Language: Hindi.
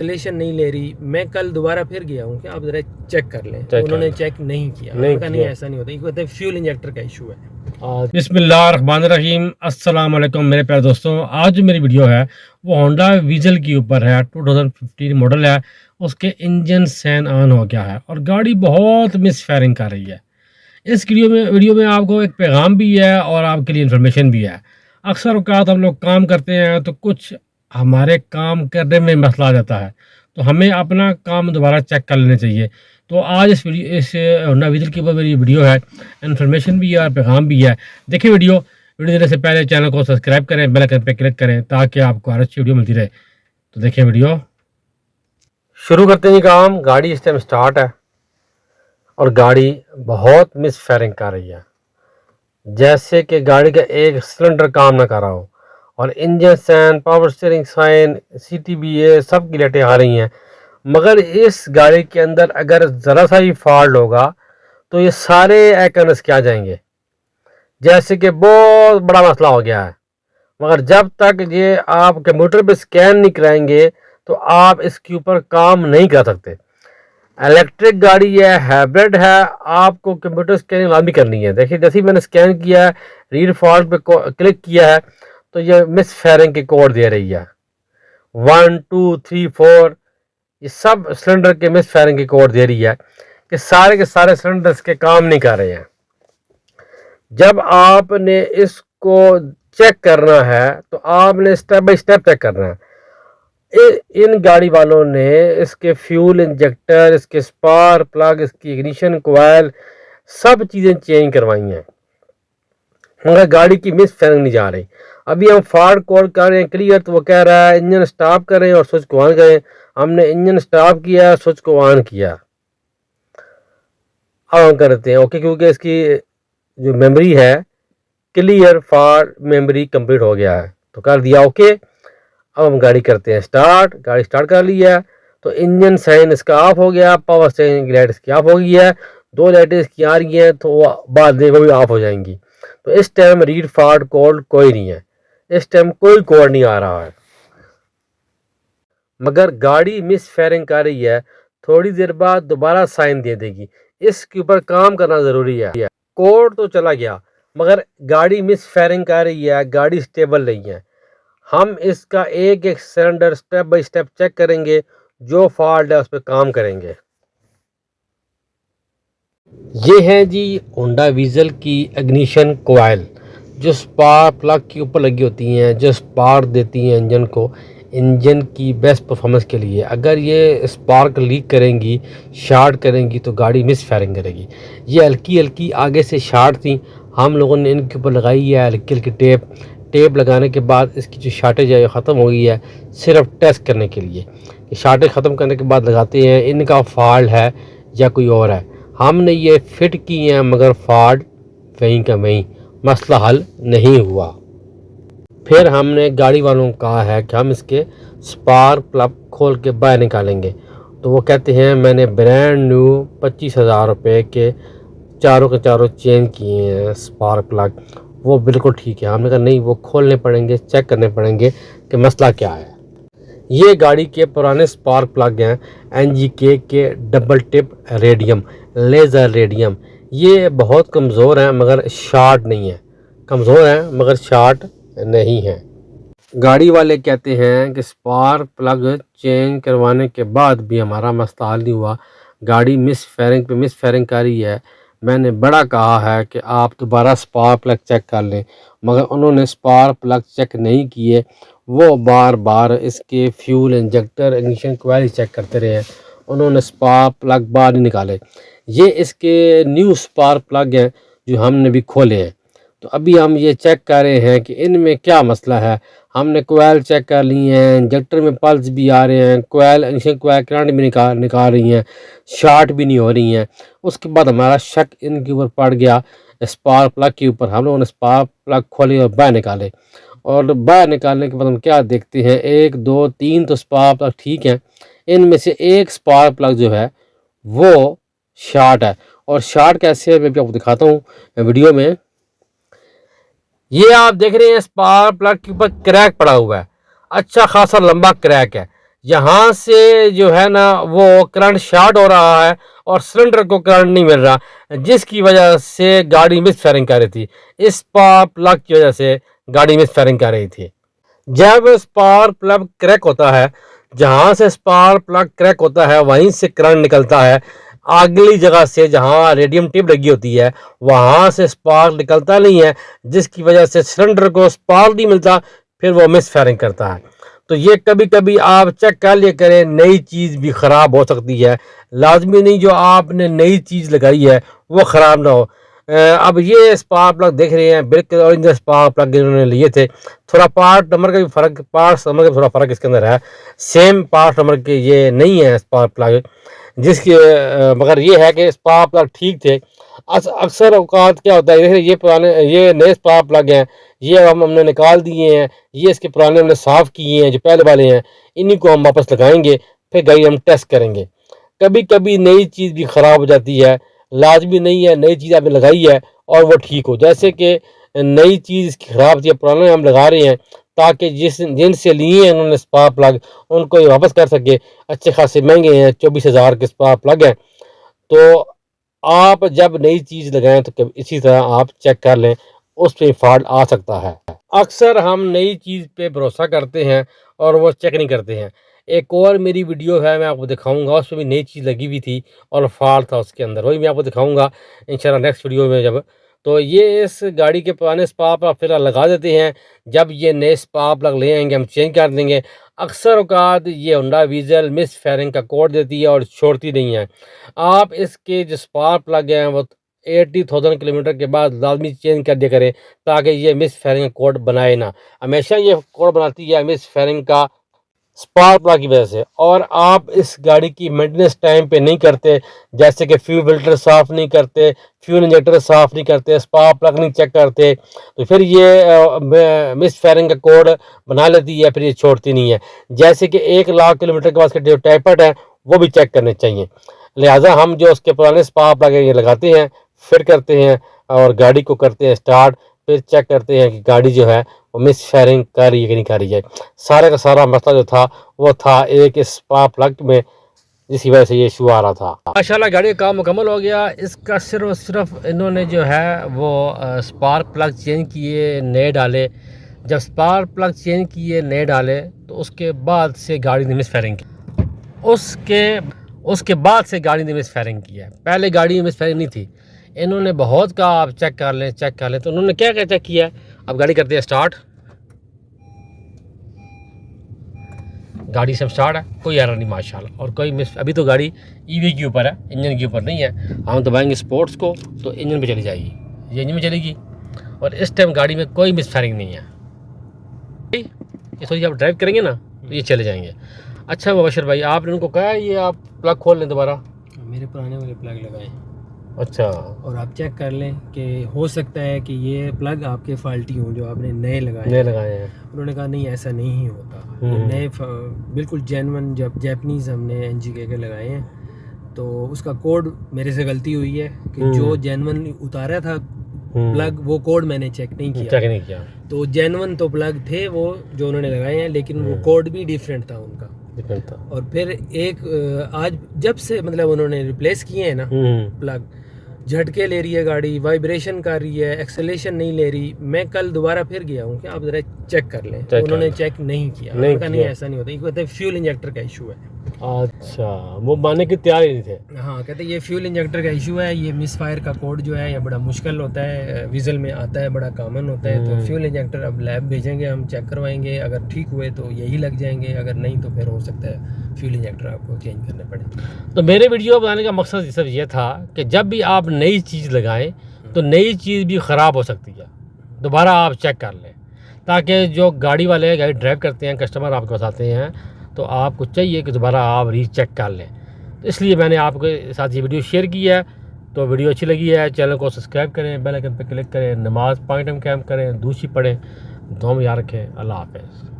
इंस्टॉलेशन नहीं ले रही। मैं कल दोबारा फिर गया हूँ कि आप ज़रा चेक कर लें, तो उन्होंने चेक नहीं किया। नहीं ऐसा नहीं होता, ये कहते हैं फ्यूल इंजेक्टर का इशू है। बिस्मिल्लाहिर्रहमानिर्रहीम, अस्सलाम वालेकुम मेरे प्यारे दोस्तों। आज जो मेरी वीडियो है वो होंडा वीजल के ऊपर है। 2015 मॉडल है। उसके इंजन सैन ऑन हो गया है और गाड़ी बहुत मिस फायरिंग कर रही है। इस वीडियो में आपको एक पैगाम भी है और आपके लिए इन्फॉर्मेशन भी है। अक्सर औक़ात हम लोग काम करते हैं तो कुछ हमारे काम करने में मसला आ जाता है, तो हमें अपना काम दोबारा चेक कर लेना चाहिए। तो आज इस होंडा विजल के ऊपर मेरी वीडियो है, इन्फॉर्मेशन भी है और पैगाम भी है। देखिए वीडियो देने से पहले चैनल को सब्सक्राइब करें, बेल आइकन पर क्लिक करें ताकि आपको हर अच्छी वीडियो मिलती रहे। तो देखिए वीडियो शुरू करते हैं। काम गाड़ी इस टाइम स्टार्ट है और गाड़ी बहुत मिस फायरिंग कर रही है, जैसे कि गाड़ी का एक सिलेंडर काम ना कर रहा हो। और engine sign, power steering sign, CTBA सब की लाइटें आ रही हैं। मगर इस गाड़ी के अंदर अगर ज़रा सा ही फॉल्ट होगा तो ये सारे आइकन्स क्या जाएंगे, जैसे कि बहुत बड़ा मसला हो गया है। मगर जब तक ये आप कंप्यूटर पे स्कैन नहीं कराएंगे तो आप इसके ऊपर काम नहीं कर सकते। इलेक्ट्रिक गाड़ी है, हाइब्रिड है, आपको कंप्यूटर स्कैनिंग लाजमी करनी है। देखिए जैसे ही मैंने स्कैन किया है, रीड फॉल्ट पे क्लिक किया है, तो ये मिस फायरिंग के कोड दे रही है 1 2 3 4। ये सब सिलेंडर के मिस फायरिंग के कोड दे रही है कि सारे के सारे सिलेंडर्स के काम नहीं कर रहे हैं। जब आपने इसको चेक करना है तो आपने स्टेप बाय स्टेप चेक करना है। इन गाड़ी वालों ने इसके फ्यूल इंजेक्टर, इसके स्पार्क प्लग, इसकी इग्निशन कोयल सब चीज़ें चेंज करवाई हैं, मगर गाड़ी की मिस फायरिंग नहीं जा रही। अभी हम फॉल्ट कोड कर रहे हैं क्लियर, तो वो कह रहा है इंजन स्टॉप करें और स्विच को ऑन करें। हमने इंजन स्टॉप किया, स्विच को ऑन किया। अब हम करते हैं ओके, क्योंकि इसकी जो मेमोरी है क्लियर फॉर मेमोरी कंप्लीट हो गया है, तो कर दिया ओके। अब हम गाड़ी करते हैं स्टार्ट। गाड़ी स्टार्ट कर ली है तो इंजन साइन इसका ऑफ हो गया, पावर स्टीयरिंग की लाइट इसकी ऑफ हो गई है। दो लाइटें इसकी आ रही हैं तो बाद में वो भी ऑफ हो जाएंगी। तो इस टाइम रीड फॉल्ट कोड कोई नहीं है, इस टाइम कोई कोड नहीं आ रहा है। मगर गाड़ी मिस फायरिंग कर रही है, थोड़ी देर बाद दोबारा साइन दे देगी। इसके ऊपर काम करना ज़रूरी है। कोड तो चला गया मगर गाड़ी मिस फायरिंग कर रही है, गाड़ी स्टेबल नहीं है। हम इसका एक एक cylinder step by step check करेंगे, जो फॉल्ट है उस पर काम करेंगे। ये है जी होंडा वीजल की इग्निशन कोयल, जो स्पार्क प्लग के ऊपर लगी होती हैं, जो स्पार्क देती हैं इंजन को, इंजन की बेस्ट परफॉर्मेंस के लिए। अगर ये स्पार्क लीक करेंगी, शॉर्ट करेंगी तो गाड़ी मिस फायरिंग करेगी। ये हल्की हल्की आगे से शॉर्ट थी, हम लोगों ने इनके ऊपर लगाई है हल्की हल्की टेप लगाने के बाद इसकी जो शार्टेज है ख़त्म हो गई है। सिर्फ टेस्ट करने के लिए कि शार्टेज ख़त्म करने के बाद लगाते हैं इनका फॉल्ट है या कोई और है। हमने ये फिट की हैं मगर फॉल्ट वहीं का वहीं, मसला हल नहीं हुआ। फिर हमने गाड़ी वालों को कहा है कि हम इसके स्पार्क प्लग खोल के बाहर निकालेंगे, तो वो कहते हैं मैंने ब्रांड न्यू 25,000 रुपये के चारों चेंज किए हैं स्पार्क प्लग, वो बिल्कुल ठीक है। हमने कहा नहीं, वो खोलने पड़ेंगे, चेक करने पड़ेंगे कि मसला क्या है। ये गाड़ी के पुराने स्पार्क प्लग हैं, NGK के double tip radium, laser radium. ये बहुत कमज़ोर हैं मगर शॉर्ट नहीं है, कमज़ोर हैं मगर शॉर्ट नहीं है। गाड़ी वाले कहते हैं कि स्पार्क प्लग चेंज करवाने के बाद भी हमारा मसला हल नहीं हुआ, गाड़ी मिस फायरिंग कर रही है। मैंने बड़ा कहा है कि आप दोबारा स्पार्क प्लग चेक कर लें, मगर उन्होंने स्पार्क प्लग चेक नहीं किए। वो बार बार इसके फ्यूल इंजेक्टर, इग्निशन कोयल चेक करते रहे हैं, उन्होंने स्पार्क प्लग बाहर नहीं निकाले। ये इसके न्यू स्पार्क प्लग हैं जो हमने भी खोले हैं, तो अभी हम ये चेक कर रहे हैं कि इनमें क्या मसला है। हमने कोयल चेक कर ली हैं, इंजेक्टर में पल्स भी आ रहे हैं, कोयल इग्निशन कोयल करंट भी निकाल रही हैं, शॉर्ट भी नहीं हो रही हैं। उसके बाद हमारा शक इनके ऊपर पड़ गया स्पार्क प्लग के ऊपर। हम लोगों ने स्पार्क प्लग खोले और बाहर निकाले, और बाहर निकालने के बाद हम क्या देखते हैं, 1 2 3 तो स्पार्क प्लग ठीक है, इनमें से एक स्पार्क प्लग जो है वो शॉर्ट है। और शॉर्ट कैसे है मैं भी आपको दिखाता हूँ वीडियो में। ये आप देख रहे हैं स्पार्क प्लग के ऊपर क्रैक पड़ा हुआ है, अच्छा खासा लंबा क्रैक है। यहाँ से जो है ना वो करंट शॉर्ट हो रहा है और सिलेंडर को करंट नहीं मिल रहा, जिसकी वजह से गाड़ी मिस फायरिंग कर रही थी। इस स्पार्क प्लग की वजह से गाड़ी मिस फायरिंग कर रही थी। जब स्पार्क प्लग क्रैक होता है, जहाँ से स्पार्क प्लग क्रैक होता है वहीं से करंट निकलता है। अगली जगह से जहाँ रेडियम टिप लगी होती है वहाँ से स्पार्क निकलता नहीं है, जिसकी वजह से सिलेंडर को स्पार्क नहीं मिलता, फिर वो मिस फायरिंग करता है। तो ये कभी कभी आप चेक कर लिया करें, नई चीज़ भी ख़राब हो सकती है। लाजमी नहीं जो आपने नई चीज़ लगाई है वो ख़राब ना हो। अब ये स्पार्क प्लग देख रहे हैं, बिल्कुल ओरिजिनल स्पार्क प्लग इन्होंने लिए थे। थोड़ा पार्ट नंबर का भी फ़र्क, पार्ट नंबर का थोड़ा फ़र्क इसके अंदर है, सेम पार्ट नंबर के ये नहीं है स्पार्क प्लग, जिसके मगर ये है कि स्पार्क प्लग ठीक थे। अक्सर औकात क्या होता है, देखिए ये पुराने, ये नए स्पार्क प्लग हैं, ये हमने निकाल दिए हैं, ये इसके पुराने हमने साफ़ किए हैं, जो पहले वाले हैं इन्हीं को हम वापस लगाएंगे, फिर गाड़ी हम टेस्ट करेंगे। कभी कभी नई चीज़ भी ख़राब हो जाती है, लाजमी नहीं है नई चीज़ आपने लगाई है और वो ठीक हो। जैसे कि नई चीज़ ख़राब थी, पुराने हम लगा रहे हैं ताकि जिनसे लिए हैं उन्होंने स्पार्क प्लग उनको ये वापस कर सके। अच्छे खासे महंगे हैं, 24,000 के स्पार्क प्लग हैं। तो आप जब नई चीज़ लगाएं तो कभी इसी तरह आप चेक कर लें, उस पर फॉल्ट आ सकता है। अक्सर हम नई चीज़ पे भरोसा करते हैं और वो चेक नहीं करते हैं। एक और मेरी वीडियो है, मैं आपको दिखाऊंगा, उस पर भी नई चीज़ लगी हुई थी और फॉल्ट था उसके अंदर, वही मैं आपको दिखाऊंगा इंशाल्लाह नेक्स्ट वीडियो में। जब तो ये इस गाड़ी के पुराने स्पार्क प्लग फिर लगा देते हैं, जब ये नए स्पार्क प्लग ले आएंगे हम चेंज कर देंगे। अक्सर औकात ये होंडा वीज़ल मिस फायरिंग का कोड देती है और छोड़ती नहीं है। आप इसके जो स्पार्क प्लग हैं वो 80,000 किलोमीटर के बाद लाजमी चेंज कर दिया करें, ताकि ये मिस फायरिंग का कोड बनाए ना। हमेशा ये कोड बनाती है मिस फायरिंग का स्पार्क प्लग की वजह से। और आप इस गाड़ी की मेंटेनेंस टाइम पे नहीं करते, जैसे कि फ्यूल फिल्टर साफ़ नहीं करते, फ्यूल इंजेक्टर साफ़ नहीं करते, स्पार्क प्लग नहीं चेक करते, तो फिर ये मिस फायरिंग का कोड बना लेती है, फिर ये छोड़ती नहीं है। जैसे कि 1,00,000 किलोमीटर के बाद के जो टाइपट है वो भी चेक करने चाहिए। लिहाजा हम जो उसके पुराने स्पार्क प्लग ये लगाते हैं, फिर करते हैं और गाड़ी को करते हैं स्टार्ट, फिर चेक करते हैं कि गाड़ी जो है वो मिस फायरिंग कर रही है कि नहीं कर रही है। सारे का सारा मसला जो था वो था एक स्पार्क प्लग में, जिसकी वजह से ये इशू आ रहा था। माशाल्लाह गाड़ी का काम मुकम्मल हो गया। इसका सिर्फ और सिर्फ इन्होंने जो है वो स्पार्क प्लग चेंज किए, नए डाले। जब स्पार्क प्लग चेंज किए, नए डाले, तो उसके बाद से गाड़ी ने मिस फायरिंग की। उसके बाद से गाड़ी ने मिस फायरिंग की है। पहले गाड़ी में मिस फायरिंग नहीं थी। इन्होंने बहुत कहा आप चेक कर लें, चेक कर लें, तो उन्होंने क्या क्या चेक किया। अब गाड़ी करते हैं स्टार्ट, गाड़ी सब स्टार्ट है, कोई एरर नहीं माशाल्लाह, और कोई मिस। अभी तो गाड़ी ईवी के ऊपर है, इंजन के ऊपर नहीं है। हम दबाएंगे स्पोर्ट्स को तो इंजन पे चली जाएगी, ये इंजन में चलेगी, और इस टाइम गाड़ी में कोई मिस फायरिंग नहीं है। ये थोड़ी आप ड्राइव करेंगे ना तो ये चले जाएंगे। अच्छा मुबशर भाई, आपने उनको कहा ये आप प्लग खोल लें दोबारा? मेरे पुराने वाले प्लग लगाए। अच्छा, और आप चेक कर लें कि हो सकता है कि ये प्लग आपके फाल्टी हों जो आपने नए लगाए हैं। उन्होंने कहा नहीं, ऐसा नहीं होता, ये नए बिल्कुल जेन्युइन जब जैपनीज़ हमने एनजीके के लगाए हैं। तो उसका कोड मेरे से गलती हुई है कि जो जेन्युइन उतारा था प्लग, वो कोड मैंने चेक नहीं किया। तो जेन्युइन तो प्लग थे वो जो उन्होंने लगाए हैं, लेकिन वो कोड भी डिफरेंट था उनका। और फिर एक आज जब से मतलब उन्होंने रिप्लेस किए हैं ना प्लग, झटके ले रही है गाड़ी, वाइब्रेशन कर रही है, एक्सेलेरेशन नहीं ले रही। मैं कल दोबारा फिर गया हूँ कि आप ज़रा चेक कर लें, तो उन्होंने चेक नहीं किया। नहीं ऐसा नहीं होता, कहते फ्यूल इंजेक्टर का इशू है। अच्छा, वो मानने की तैयार ही नहीं थे। हाँ, कहते ये फ्यूल इंजेक्टर का इशू है, ये मिस फायर का कोड जो है ये बड़ा मुश्किल होता है, वीज़ल में आता है, बड़ा कॉमन होता है। तो फ्यूल इंजेक्टर अब लैब भेजेंगे, हम चेक करवाएंगे, अगर ठीक हुए तो यही लग जाएंगे, अगर नहीं तो फिर हो सकता है फ्यूल इंजेक्टर आपको चेंज करने पड़े। तो मेरे वीडियो बनाने का मकसद सिर्फ ये था कि जब भी आप नई चीज़ लगाएं तो नई चीज़ भी ख़राब हो सकती है, दोबारा आप चेक कर लें, ताकि जो गाड़ी वाले गाड़ी ड्राइव करते हैं, कस्टमर आपके पास आते हैं, तो आपको चाहिए कि दोबारा आप रीचेक कर लें। तो इसलिए मैंने आपके साथ ये वीडियो शेयर की है। तो वीडियो अच्छी लगी है, चैनल को सब्सक्राइब करें, बेल आइकन पर क्लिक करें, नमाज 5 टाइम कैम करें, दूसरी पढ़ें, दुआ में याद रखें। अल्लाह हाफ़िज़।